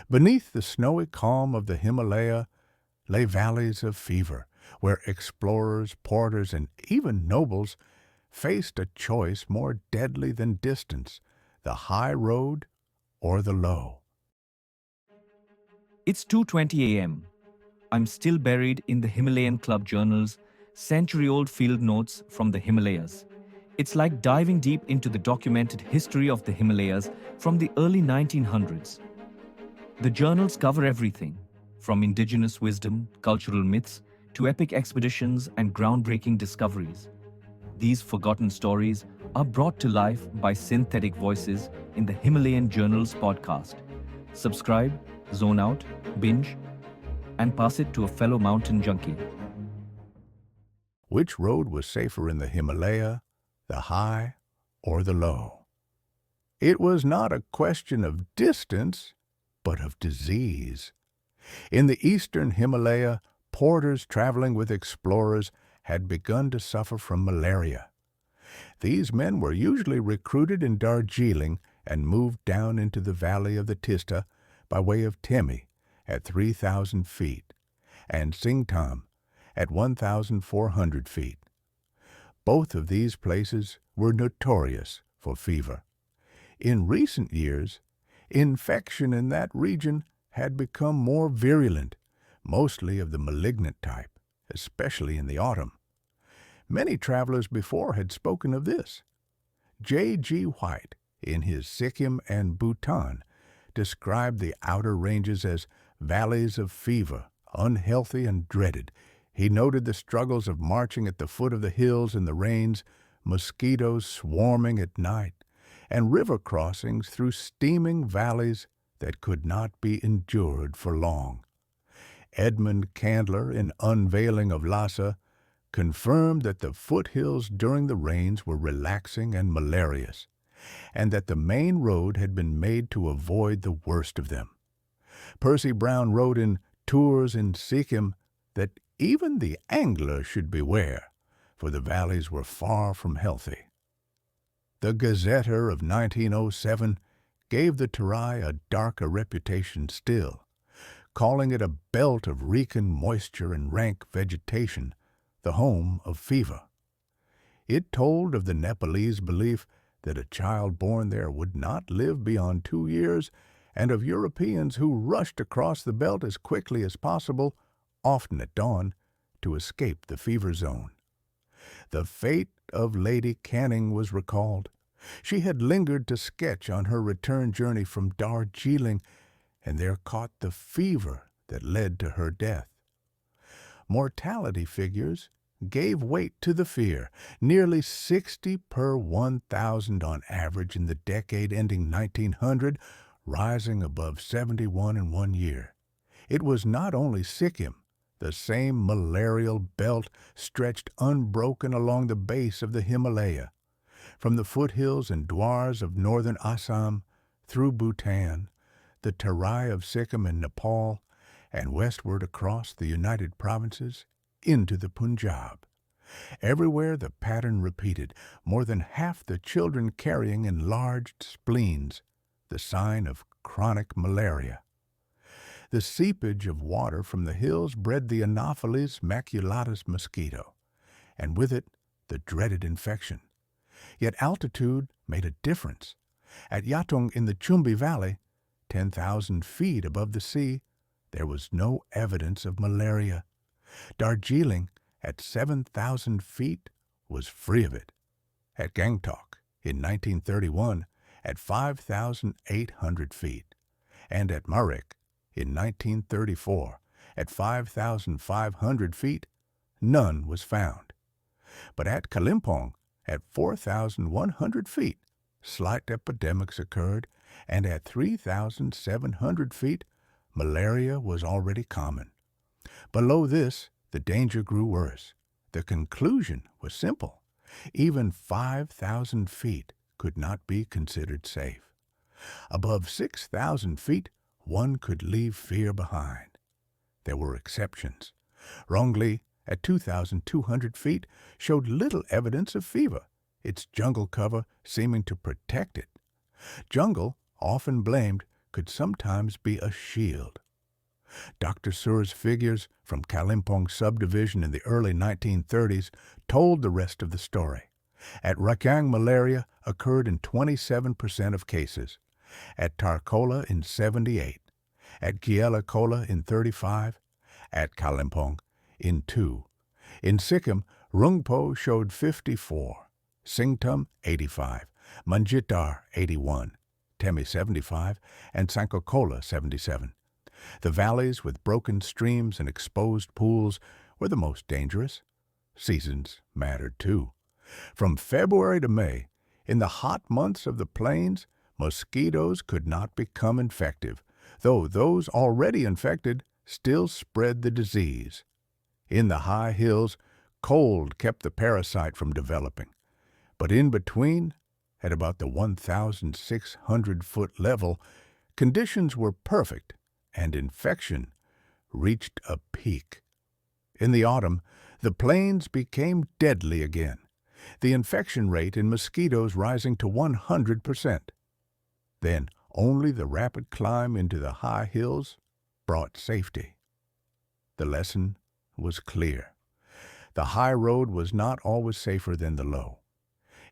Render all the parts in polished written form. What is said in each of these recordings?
Beneath the snowy calm of the Himalaya lay valleys of fever, where explorers, porters, and even nobles faced a choice more deadly than distance, the high road or the low. It's 2:20 a.m. I'm still buried in the Himalayan Club Journals, century-old field notes from the Himalayas. It's like diving deep into the documented history of the Himalayas from the early 1900s. The journals cover everything, from indigenous wisdom, cultural myths, to epic expeditions and groundbreaking discoveries. These forgotten stories are brought to life by synthetic voices in the Himalayan Journals podcast. Subscribe, zone out, binge, and pass it to a fellow mountain junkie. Which road was safer in the Himalaya, the high or the low? It was not a question of distance, but of disease. In the eastern Himalaya, porters traveling with explorers had begun to suffer from malaria. These men were usually recruited in Darjeeling and moved down into the valley of the Tista by way of Temi at 3,000 feet and Singtam at 1,400 feet. Both of these places were notorious for fever. In recent years, infection in that region had become more virulent, mostly of the malignant type, especially in the autumn. Many travelers before had spoken of this. J.G. White, in his Sikkim and Bhutan, described the outer ranges as valleys of fever, unhealthy and dreaded. He noted the struggles of marching at the foot of the hills in the rains, mosquitoes swarming at night, and river crossings through steaming valleys that could not be endured for long. Edmund Candler, in Unveiling of Lhasa, confirmed that the foothills during the rains were relaxing and malarious, and that the main road had been made to avoid the worst of them. Percy Brown wrote in Tours in Sikkim that even the angler should beware, for the valleys were far from healthy. The Gazetteer of 1907 gave the Terai a darker reputation still, calling it a belt of reeking moisture and rank vegetation, the home of fever. It told of the Nepalese belief that a child born there would not live beyond 2 years, and of Europeans who rushed across the belt as quickly as possible, often at dawn, to escape the fever zone. The fate of Lady Canning was recalled. She had lingered to sketch on her return journey from Darjeeling, and there caught the fever that led to her death. Mortality figures gave weight to the fear, nearly 60 per 1,000 on average in the decade ending 1900, rising above 71 in 1 year. It was not only Sikkim. The same malarial belt stretched unbroken along the base of the Himalaya, from the foothills and dwars of northern Assam through Bhutan, the Terai of Sikkim and Nepal, and westward across the United Provinces into the Punjab. Everywhere the pattern repeated, more than half the children carrying enlarged spleens, the sign of chronic malaria. The seepage of water from the hills bred the Anopheles maculatus mosquito, and with it the dreaded infection. Yet altitude made a difference. At Yatung in the Chumbi Valley, 10,000 feet above the sea, there was no evidence of malaria. Darjeeling, at 7,000 feet, was free of it. At Gangtok, in 1931, at 5,800 feet, and at Marek, in 1934, at 5,500 feet, none was found. But at Kalimpong, at 4,100 feet, slight epidemics occurred, and at 3,700 feet, malaria was already common. Below this, the danger grew worse. The conclusion was simple. Even 5,000 feet could not be considered safe. Above 6,000 feet, one could leave fear behind. There were exceptions. Rongli, at 2,200 feet, showed little evidence of fever, its jungle cover seeming to protect it. Jungle, often blamed, could sometimes be a shield. Dr. Sur's figures from Kalimpong subdivision in the early 1930s told the rest of the story. At Rakyang, malaria occurred in 27% of cases, at Tarkola in 78, at Kielakola in 35, at Kalimpong in 2. In Sikkim, Rungpo showed 54, Singtam 85, Manjitar 81, Temi 75, and Sankokola 77. The valleys with broken streams and exposed pools were the most dangerous. Seasons mattered too. From February to May, in the hot months of the plains, mosquitoes could not become infective, though those already infected still spread the disease. In the high hills, cold kept the parasite from developing. But in between, at about the 1,600-foot level, conditions were perfect and infection reached a peak. In the autumn, the plains became deadly again, the infection rate in mosquitoes rising to 100%. Then only the rapid climb into the high hills brought safety. The lesson was clear. The high road was not always safer than the low.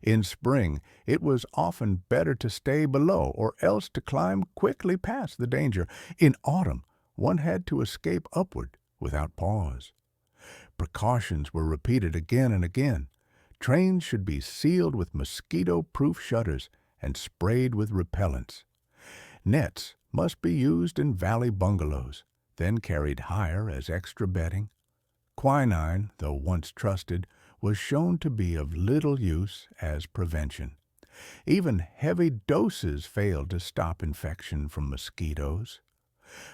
In spring, it was often better to stay below or else to climb quickly past the danger. In autumn, one had to escape upward without pause. Precautions were repeated again and again. Trains should be sealed with mosquito-proof shutters and sprayed with repellents. Nets must be used in valley bungalows, then carried higher as extra bedding. Quinine, though once trusted, was shown to be of little use as prevention. Even heavy doses failed to stop infection from mosquitoes.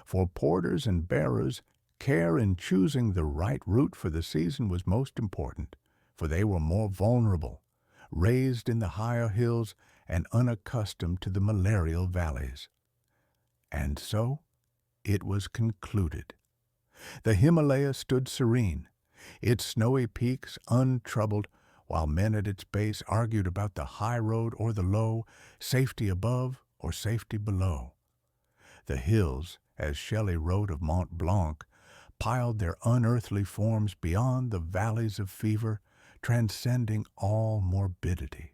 For porters and bearers, care in choosing the right route for the season was most important, for they were more vulnerable, raised in the higher hills and unaccustomed to the malarial valleys. And so it was concluded. The Himalaya stood serene, its snowy peaks untroubled, while men at its base argued about the high road or the low, safety above or safety below. The hills, as Shelley wrote of Mont Blanc, piled their unearthly forms beyond the valleys of fever, transcending all morbidity.